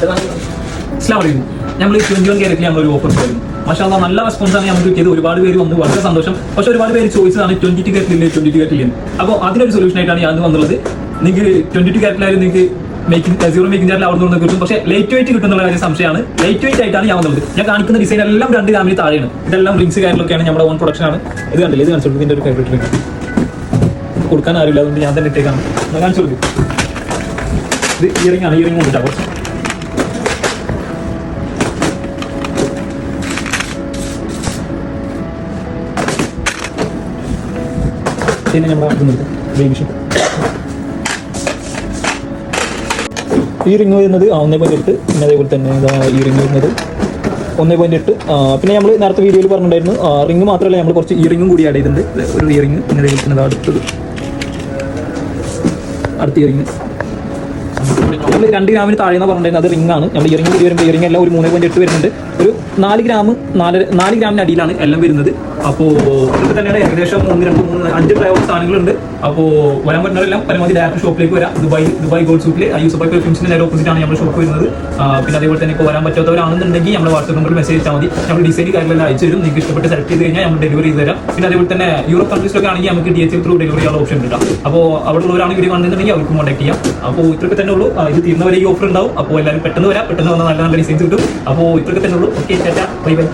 മനസ്സിലാവുന്നു. നമ്മൾ 21 ക്യാരറ്റിൽ നമ്മൾ ഒരു ഓഫർ ചെയ്യുന്നു. മാഷാഅല്ലാഹ് നല്ല റെസ്പോൺസാണ് നമുക്ക് കിട്ടിയത്. ഒരുപാട് പേര് വന്ന് വളരെ സന്തോഷം. പക്ഷേ ഒരുപാട് പേര് ചോദിച്ചതാണ് 22 ക്യാരറ്റില്ലേ 22 ക്യാരറ്റില്ലേ. അപ്പോൾ അതിനൊരു സൊല്യൂഷൻ ആയിട്ടാണ് ഞാൻ വന്നുള്ളത്. നിങ്ങൾക്ക് 22 ക്യാരറ്റിലായാലും നിങ്ങൾക്ക് സീറോ മേക്കിംഗ് ചാർജിൽ അവിടെ നിന്ന് കിട്ടും. പക്ഷേ ലൈറ്റ് വെയിറ്റ് കിട്ടുന്നുള്ള കാര്യം സംശയമാണ്. ലൈറ്റ് വെയിറ്റ് ആയിട്ടാണ് ഞാൻ വന്നത്. ഞാൻ കാണിക്കുന്ന ഡിസൈൻ എല്ലാം 2 ഗ്രാമിന് താഴെയാണ്. ഇതെല്ലാം റിങ്സ് കാര്യങ്ങളൊക്കെയാണ് നമ്മുടെ ഓൺ പ്രൊഡക്ഷൻ ആണ്. ഇത് കണ്ടില്ല, ഇത് കാണിച്ചു കൊടുക്കും. ഇതിൻ്റെ ഒരു ഫേവറേറ്റ് റിംഗ് കൊടുക്കാൻ ആരില്ല, അതുകൊണ്ട് ഞാൻ തന്നെ ഇട്ടേക്കാണ്. ഞാൻ കാണിച്ചു കൊടുക്കും. ഇത് ഇയറിംഗ് ആണ്. ഇയറിംഗ് കൊണ്ടിട്ടാവും. പിന്നെ നമ്മുടെ മെഷീൻ ഈ റിംഗ് വരുന്നത് 1.8. പിന്നെ അതേപോലെ തന്നെ ഈ റിംഗ് വരുന്നത് 1.8. പിന്നെ നമ്മൾ നേരത്തെ വീഡിയോയിൽ പറഞ്ഞിട്ടുണ്ടായിരുന്നു റിംഗ് മാത്രമല്ല നമ്മൾ കുറച്ച് ഇയറിംഗും കൂടി ആഡ് ചെയ്തിട്ടുണ്ട്. ഒരു ഇയറിംഗ് പിന്നെ അതേപോലെ തന്നെ അടുത്ത ഇയറിംഗ് നമ്മൾ 2 ഗ്രാമിന് താഴെ പറഞ്ഞിട്ടുണ്ടായിരുന്നു. അത് റിംഗ് ആണ്. നമ്മൾ ഇയറിംഗ് കൂടി വരുമ്പോൾ ഇയറിംഗ് എല്ലാം ഒരു 3.8 വരുന്നുണ്ട്. ഒരു 4 ഗ്രാമിന് അടിയിലാണ് എല്ലാം വരുന്നത്. അപ്പോൾ ഇതൊക്കെ തന്നെയാണ് ഏകദേശം 1, 2, 3, 5 ഫ്ലേവർ സാധനങ്ങളുണ്ട്. അപ്പോൾ വരാൻ പറ്റുന്നവരെല്ലാം പരമാവധി ഡയറക്റ്റ് ഷോപ്പിലേക്ക് വരാം. ദുബായ് ഗോൾഡ് സൂക്കിൽ യൂസഫായി പെർഫ്യൂംസിന്റെ നേരെ ഓപ്പോസിറ്റാണ് നമ്മുടെ ഷോപ്പ് വരുന്നത്. പിന്നെ അതേപോലെ തന്നെ ഇപ്പോൾ വരാൻ പറ്റാത്തവരാണെന്നുണ്ടെങ്കിൽ നമ്മുടെ വാട്സ്ആപ്പ് നമ്പറിൽ മെസ്സേജ് അയച്ചാൽ മതി. നമ്മൾ ഡിസൈൻ കാര്യങ്ങളെല്ലാം അയച്ചു തരും. നിങ്ങൾക്ക് ഇഷ്ടപ്പെട്ട് സെലക്ട് ചെയ്ത് കഴിഞ്ഞാൽ നമ്മൾ ഡെലിവറി ചെയ്ത് തരാം. പിന്നെ അതേപോലെ തന്നെ യൂറോപ്പ് കൺട്രീസിലൊക്കെ ആണെങ്കിൽ നമുക്ക് DHL ത്രൂ ഡെലിവറി ചെയ്യാനുള്ള ഓപ്ഷൻ കിട്ടാം. അപ്പോൾ അവിടെ ഉള്ളവരാണെങ്കിൽ ഇവിടെ വന്നിട്ടുണ്ടെങ്കിൽ അവർക്ക് കോൺടാക്ട് ചെയ്യാം. അപ്പോൾ ഇത്രയൊക്കെ തന്നെ ഉള്ളൂ. ഇത് തീർന്നവരെ ഈ ഓഫർ ഉണ്ടാവും. അപ്പോൾ എല്ലാവരും പെട്ടെന്ന് വരാം. പെട്ടെന്ന് വന്നാൽ നല്ല ഡിസൈൻസ് കിട്ടും. അപ്പോൾ ഇത്രയൊക്കെ തന്നെ ഉള്ളൂ. Okay, bye bye.